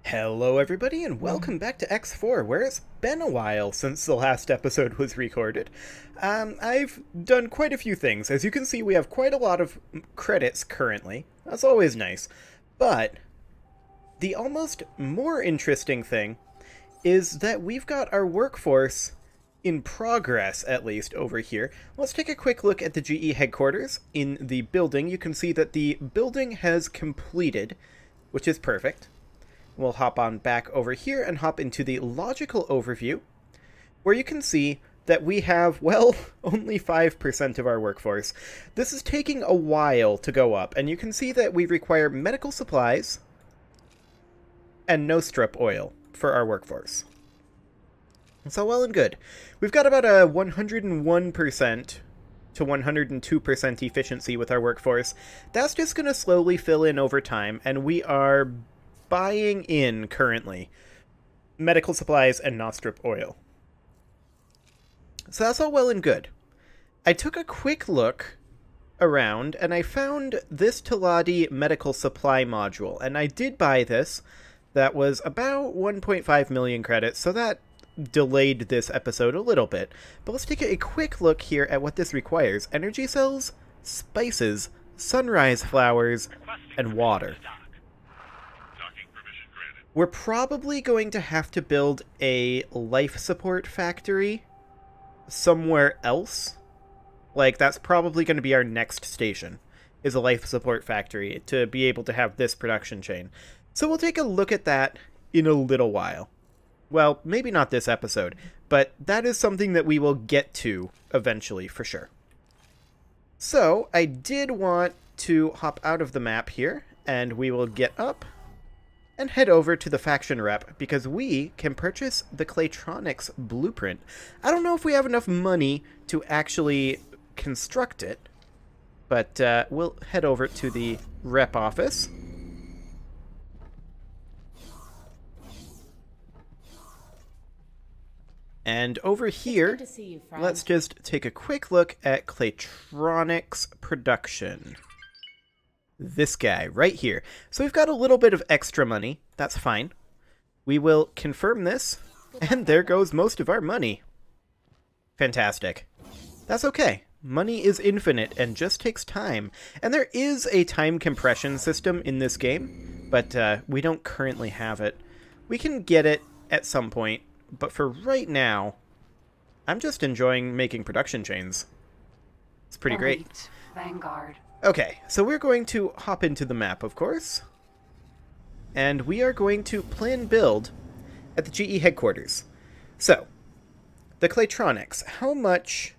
Hello everybody and welcome back to X4, where it's been a while since the last episode was recorded. I've done quite a few things. As you can see, we have quite a lot of credits currently. That's always nice. But the almost more interesting thing is that we've got our workforce in progress, at least, over here. Let's take a quick look at the GE headquarters. In the building, you can see that the building has completed, which is perfect. We'll hop on back over here and hop into the logical overview, where you can see that we have, well, only 5% of our workforce. This is taking a while to go up, and you can see that we require medical supplies and no strip oil for our workforce. So well and good. We've got about a 101% to 102% efficiency with our workforce. That's just going to slowly fill in over time, and we are buying in currently medical supplies and not strip oil. So that's all well and good. I took a quick look around and I found this Teladi medical supply module, and I did buy this. That was about 1.5 million credits, so that delayed this episode a little bit. But let's take a quick look here at what this requires. Energy cells, spices, sunrise flowers, and water. We're probably going to have to build a life support factory somewhere else. Like, that's probably going to be our next station, is a life support factory, to be able to have this production chain. So we'll take a look at that in a little while. Well, maybe not this episode, but that is something that we will get to eventually, for sure. So, I did want to hop out of the map here, and we will get up and head over to the faction rep, because we can purchase the Claytronics blueprint. I don't know if we have enough money to actually construct it, but we'll head over to the rep office. And over here, let's just take a quick look at Claytronics production. This guy right here. So we've got a little bit of extra money. That's fine. We will confirm this, and there goes most of our money. Fantastic. That's okay. Money is infinite and just takes time. And there is a time compression system in this game, but we don't currently have it. We can get it at some point, but for right now, I'm just enjoying making production chains. It's pretty great. Vanguard. Okay, so we're going to hop into the map, of course. And we are going to plan build at the GE headquarters. So, the Claytronics, how much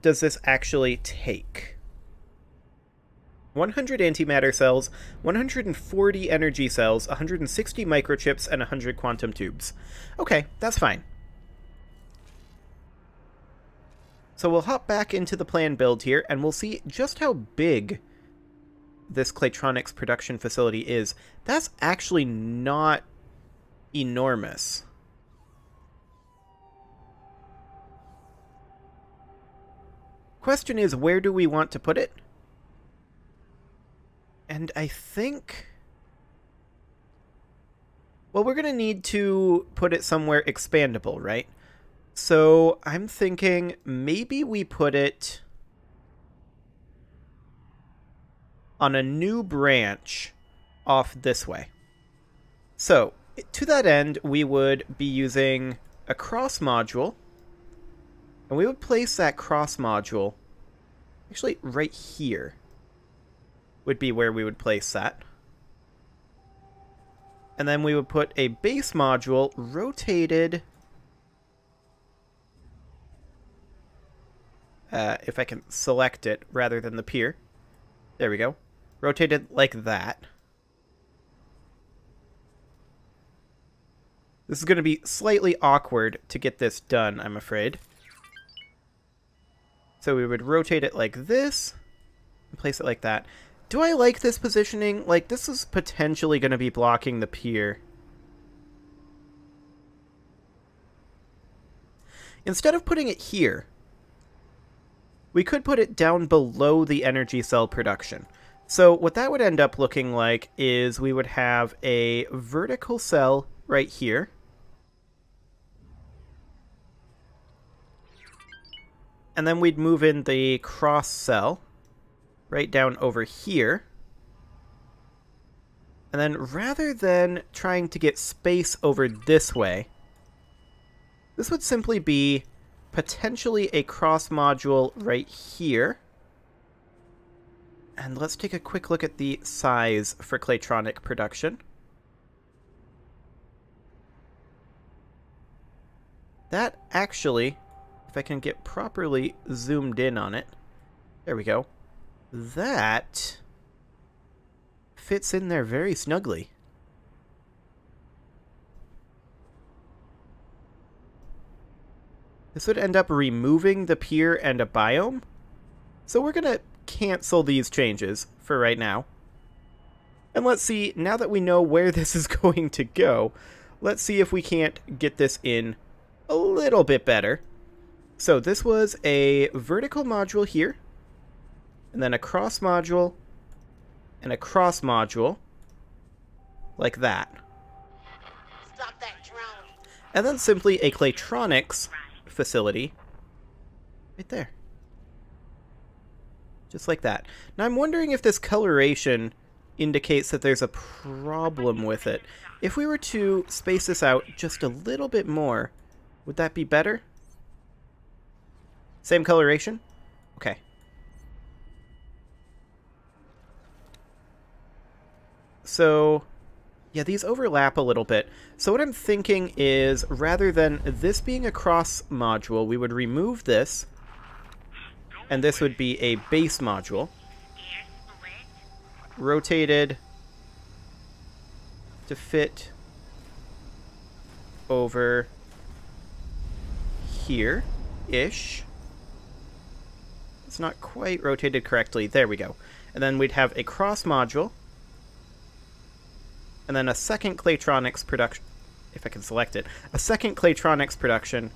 does this actually take? 100 antimatter cells, 140 energy cells, 160 microchips, and 100 quantum tubes. Okay, that's fine. So we'll hop back into the plan build here, and we'll see just how big this Claytronics production facility is. That's actually not enormous. Question is, where do we want to put it? And I think, well, we're going to need to put it somewhere expandable, right? So I'm thinking maybe we put it on a new branch off this way. So to that end, we would be using a cross module, and we would place that cross module actually right here would be where we would place that. And then we would put a base module rotated, if I can select it rather than the pier. There we go. Rotated like that. This is going to be slightly awkward to get this done, I'm afraid. So we would rotate it like this, and place it like that. Do I like this positioning? Like, this is potentially going to be blocking the pier. Instead of putting it here, we could put it down below the energy cell production. So what that would end up looking like is we would have a vertical cell right here. And then we'd move in the cross cell right down over here. And then rather than trying to get space over this way, this would simply be potentially a cross module right here. And let's take a quick look at the size for Claytronic production. That actually, if I can get properly zoomed in on it, there we go. That fits in there very snugly. This would end up removing the pier and a biome. So we're going to cancel these changes for right now. And let's see, now that we know where this is going to go, let's see if we can't get this in a little bit better. So this was a vertical module here, and then a cross module, and a cross module, like that. Stop that drone. And then simply a Claytronics facility right there. Just like that. Now I'm wondering if this coloration indicates that there's a problem with it. If we were to space this out just a little bit more, would that be better? Same coloration? Okay. So, yeah, these overlap a little bit. So what I'm thinking is, rather than this being a cross module, we would remove this, and this would be a base module. Rotated to fit over here-ish. It's not quite rotated correctly. There we go. And then we'd have a cross module, and then a second Claytronics production, if I can select it, a second Claytronics production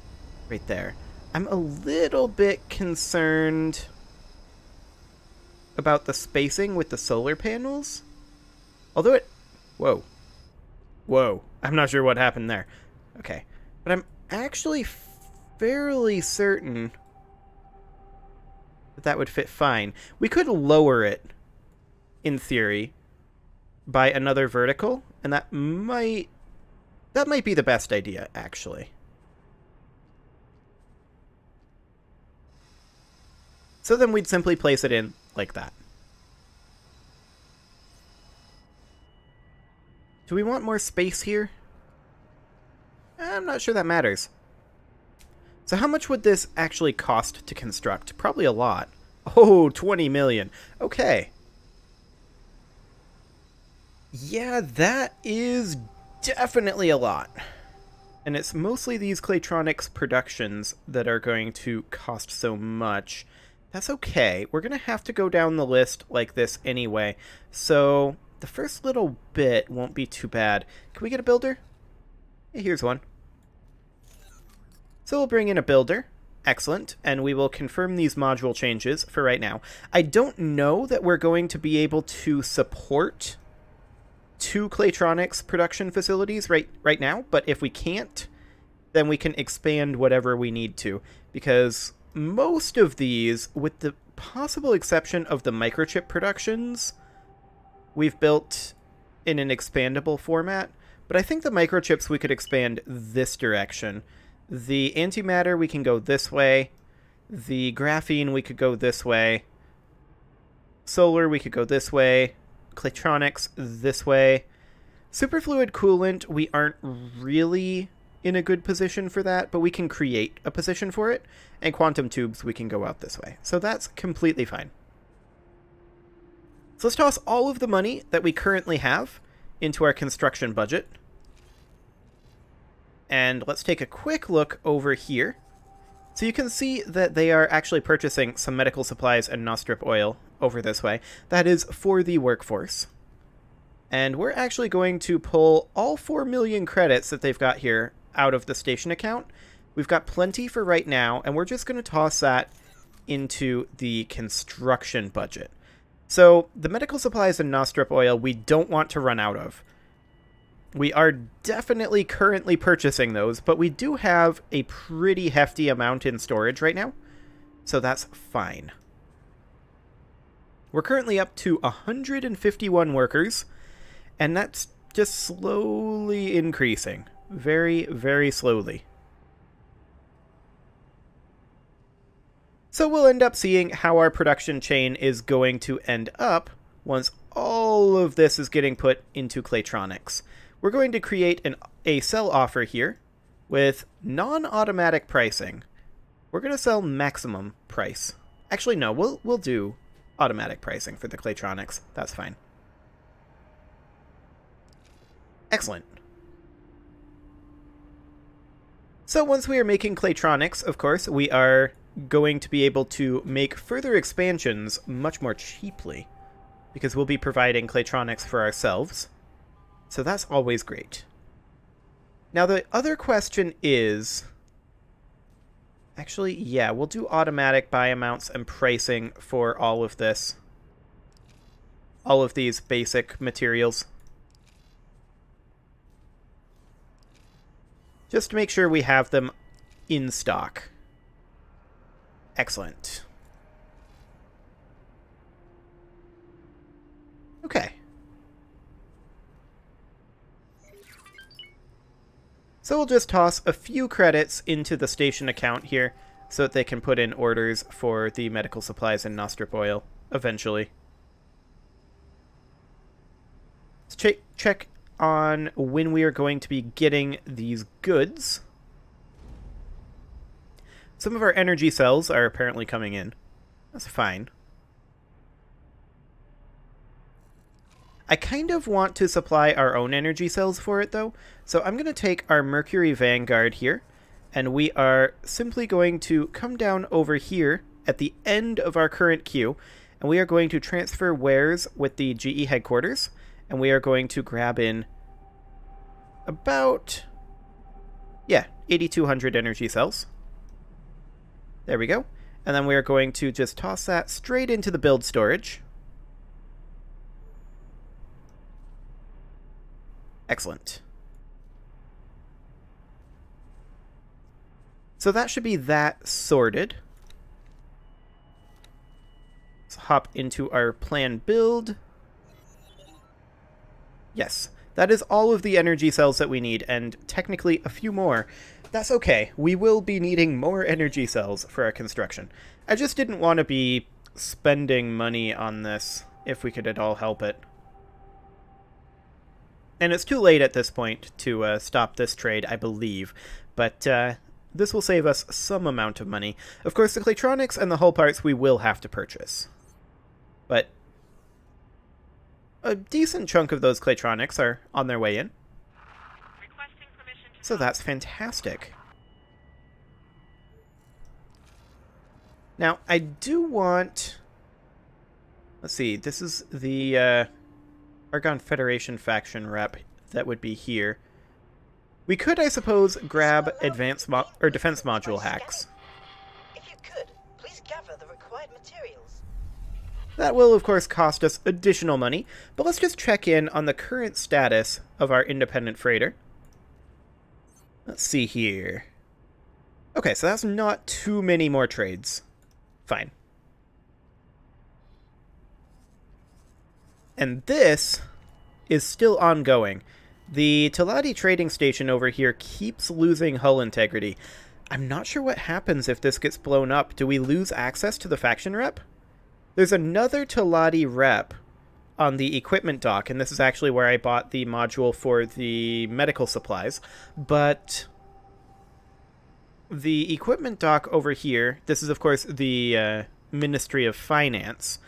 right there. I'm a little bit concerned about the spacing with the solar panels. Although it... Whoa. Whoa. I'm not sure what happened there. Okay. But I'm actually fairly certain that that would fit fine. We could lower it, in theory, by another vertical, and that might be the best idea, actually. So then we'd simply place it in like that. Do we want more space here? I'm not sure that matters. So how much would this actually cost to construct? Probably a lot. Oh, 20 million. Okay. Yeah, that is definitely a lot. And it's mostly these Claytronics productions that are going to cost so much. That's okay. We're going to have to go down the list like this anyway. So the first little bit won't be too bad. Can we get a builder? Hey, here's one. So we'll bring in a builder. Excellent. And we will confirm these module changes for right now. I don't know that we're going to be able to support 2 Claytronics production facilities right now, but if we can't, then we can expand whatever we need to, because most of these, with the possible exception of the microchip productions, we've built in an expandable format, but I think the microchips we could expand this direction. The antimatter we can go this way, the graphene we could go this way, solar we could go this way, Claytronics this way. Superfluid coolant, we aren't really in a good position for that, but we can create a position for it, and quantum tubes we can go out this way. So that's completely fine. So let's toss all of the money that we currently have into our construction budget. And let's take a quick look over here. So you can see that they are actually purchasing some medical supplies and Nostrip oil over this way. That is for the workforce. And we're actually going to pull all 4 million credits that they've got here out of the station account. We've got plenty for right now, and we're just going to toss that into the construction budget. So, the medical supplies and nostrip oil we don't want to run out of. We are definitely currently purchasing those, but we do have a pretty hefty amount in storage right now, so that's fine. We're currently up to 151 workers, and that's just slowly increasing. Very, very slowly. So we'll end up seeing how our production chain is going to end up once all of this is getting put into Claytronics. We're going to create a sell offer here with non-automatic pricing. We're going to sell maximum price. Actually, no, we'll do automatic pricing for the Claytronics. That's fine. Excellent. So once we are making Claytronics, of course, we are going to be able to make further expansions much more cheaply, because we'll be providing Claytronics for ourselves. So that's always great. Now the other question is... Actually, yeah, we'll do automatic buy amounts and pricing for all of this. All of these basic materials. Just to make sure we have them in stock. Excellent. Okay. So we'll just toss a few credits into the station account here so that they can put in orders for the medical supplies and nostrip oil eventually. Let's check on when we are going to be getting these goods. Some of our energy cells are apparently coming in. That's fine. I kind of want to supply our own energy cells for it, though. So I'm going to take our Mercury Vanguard here, and we are simply going to come down over here at the end of our current queue, and we are going to transfer wares with the GE headquarters, and we are going to grab in about, yeah, 8,200 energy cells. There we go. And then we are going to just toss that straight into the build storage. Excellent. So that should be that sorted. Let's hop into our plan build. Yes, that is all of the energy cells that we need, and technically a few more. That's okay. We will be needing more energy cells for our construction. I just didn't want to be spending money on this if we could at all help it. And it's too late at this point to stop this trade, I believe. But this will save us some amount of money. Of course, the Claytronics and the hull parts we will have to purchase. But a decent chunk of those Claytronics are on their way in. So that's fantastic. Now, I do want... Let's see, this is the Argon Federation faction rep that would be here. We could, I suppose, grab defense module hacks. If you could, please gather the required materials. That will, of course, cost us additional money, but let's just check in on the current status of our independent freighter. Let's see here. Okay, so that's not too many more trades. Fine. And this is still ongoing. The Talati trading station over here keeps losing hull integrity. I'm not sure what happens if this gets blown up. Do we lose access to the faction rep? There's another Talati rep on the equipment dock, and this is actually where I bought the module for the medical supplies. But the equipment dock over here, this is of course the Ministry of Finance,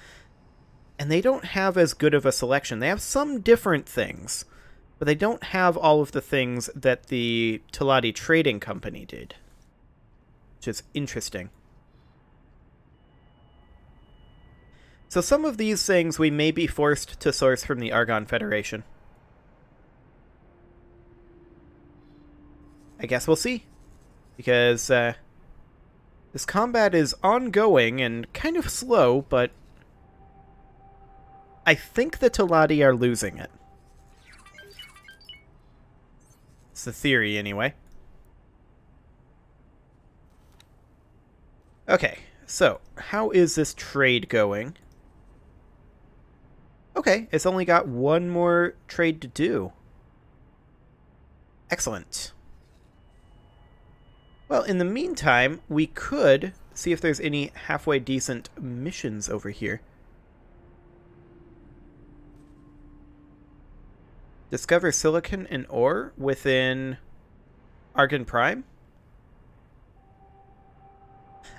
and they don't have as good of a selection. They have some different things, but they don't have all of the things that the Talati Trading Company did, which is interesting. So some of these things we may be forced to source from the Argon Federation. I guess we'll see, because this combat is ongoing and kind of slow, but I think the Teladi are losing it. It's the theory, anyway. Okay, so, how is this trade going? Okay, it's only got one more trade to do. Excellent. Well, in the meantime, we could see if there's any halfway decent missions over here. Discover silicon and ore within Argon Prime?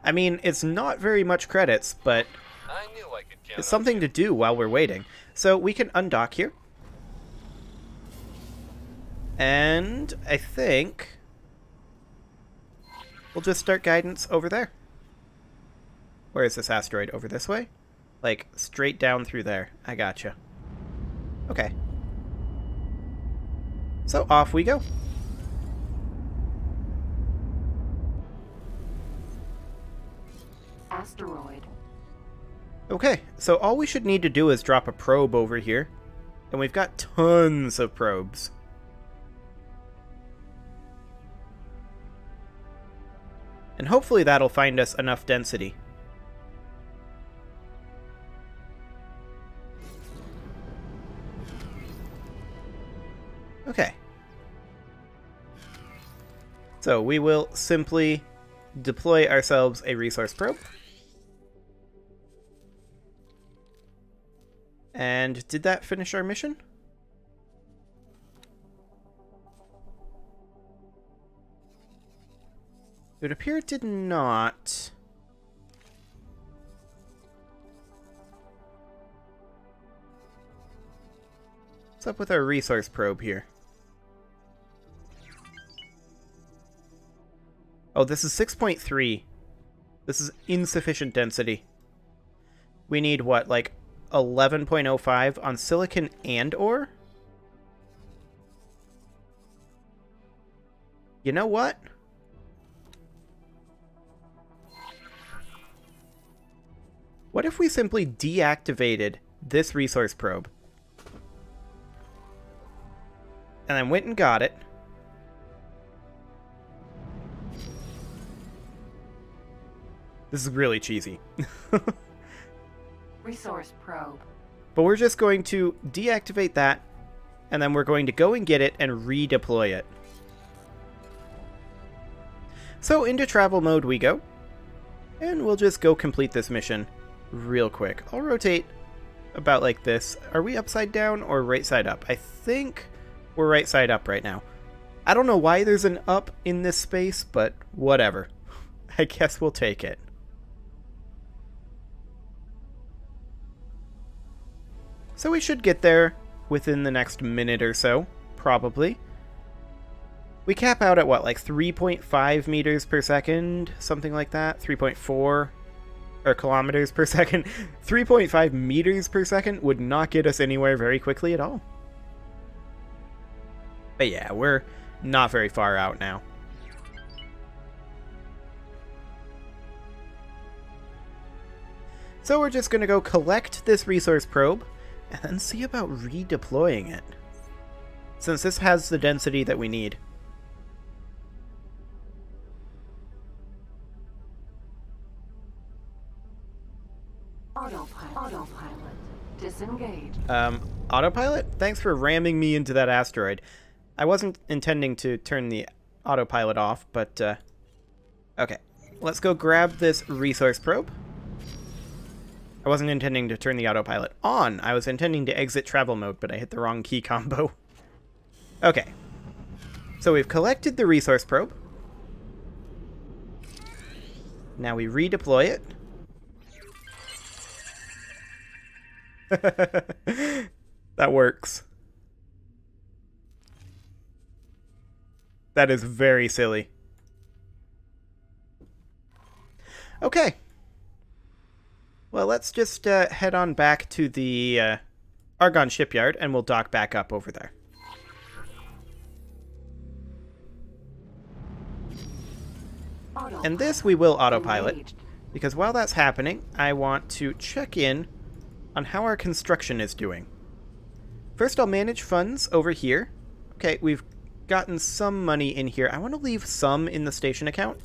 I mean, it's not very much credits, but I knew I could count it's something to do while we're waiting. So we can undock here. And I think we'll just start guidance over there. Where is this asteroid? Over this way? Like, straight down through there. I gotcha. Okay. So off we go. Asteroid. Okay, so all we should need to do is drop a probe over here. And we've got tons of probes. And hopefully that'll find us enough density. Okay. So we will simply deploy ourselves a resource probe. And did that finish our mission? It would appear it did not. What's up with our resource probe here? Oh, this is 6.3. This is insufficient density. We need what, like 11.05 on silicon and ore? You know what? What if we simply deactivated this resource probe? And then went and got it. This is really cheesy. Resource probe. But we're just going to deactivate that, and then we're going to go and get it and redeploy it. So into travel mode we go. And we'll just go complete this mission real quick. I'll rotate about like this. Are we upside down or right side up? I think we're right side up right now. I don't know why there's an up in this space, but whatever. I guess we'll take it. So we should get there within the next minute or so, probably. We cap out at what, like 3.5 meters per second? Something like that? 3.4 or kilometers per second? 3.5 meters per second would not get us anywhere very quickly at all. But yeah, we're not very far out now. So we're just going to go collect this resource probe and then see about redeploying it, since this has the density that we need. Autopilot. Disengage. Autopilot? Thanks for ramming me into that asteroid. I wasn't intending to turn the autopilot off, but, okay. Let's go grab this resource probe. I wasn't intending to turn the autopilot on. I was intending to exit travel mode, but I hit the wrong key combo. Okay. So we've collected the resource probe. Now we redeploy it. That works. That is very silly. Okay. Well, let's just head on back to the Argon shipyard, and we'll dock back up over there. And this we will autopilot, because while that's happening, I want to check in on how our construction is doing. First, I'll manage funds over here. Okay, we've gotten some money in here. I want to leave some in the station account,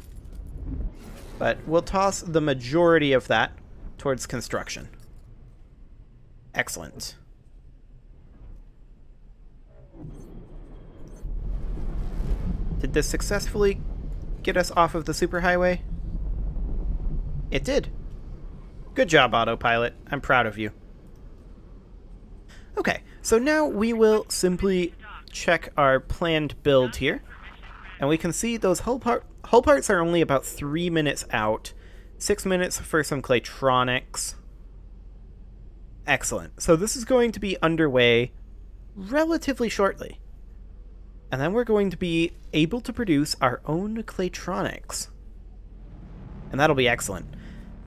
but we'll toss the majority of that towards construction. Excellent. Did this successfully get us off of the superhighway? It did. Good job, autopilot. I'm proud of you. Okay, so now we will simply check our planned build here. And we can see those hull parts are only about 3 minutes out. 6 minutes for some Claytronics. Excellent. So this is going to be underway relatively shortly. And then we're going to be able to produce our own Claytronics. And that'll be excellent.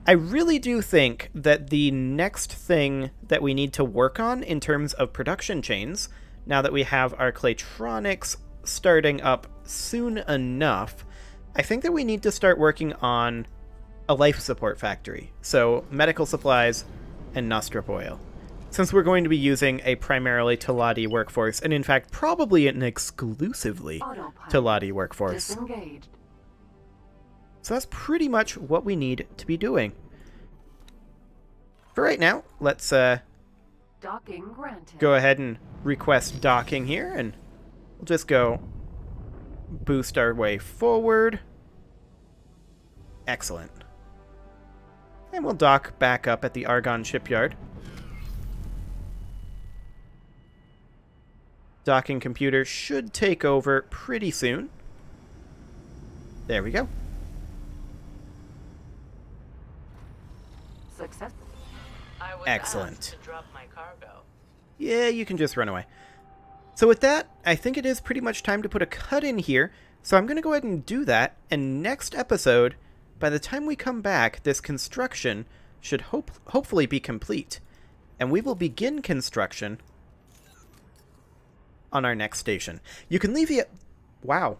I really do think that the next thing that we need to work on in terms of production chains, now that we have our Claytronics starting up soon enough, I think that we need to start working on a life support factory. So medical supplies and nostrip oil. Since we're going to be using a primarily Teladi workforce, and in fact probably an exclusively Teladi workforce. Disengaged. So that's pretty much what we need to be doing. For right now, let's Docking granted. go ahead and request docking here, and we'll just go boost our way forward. Excellent. And we'll dock back up at the Argonne shipyard. Docking computer should take over pretty soon. There we go. Success. I was Excellent. asked to drop my cargo. Yeah, you can just run away. So with that, I think it is pretty much time to put a cut in here. So I'm going to go ahead and do that. And next episode, by the time we come back, this construction should hopefully be complete. And we will begin construction on our next station. You can leave the... Wow.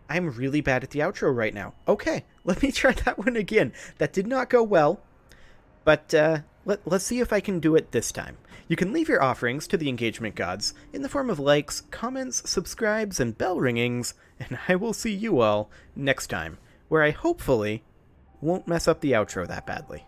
I'm really bad at the outro right now. Okay, let me try that one again. That did not go well. But let's see if I can do it this time. You can leave your offerings to the engagement gods in the form of likes, comments, subscribes, and bell ringings, and I will see you all next time, where I hopefully won't mess up the outro that badly.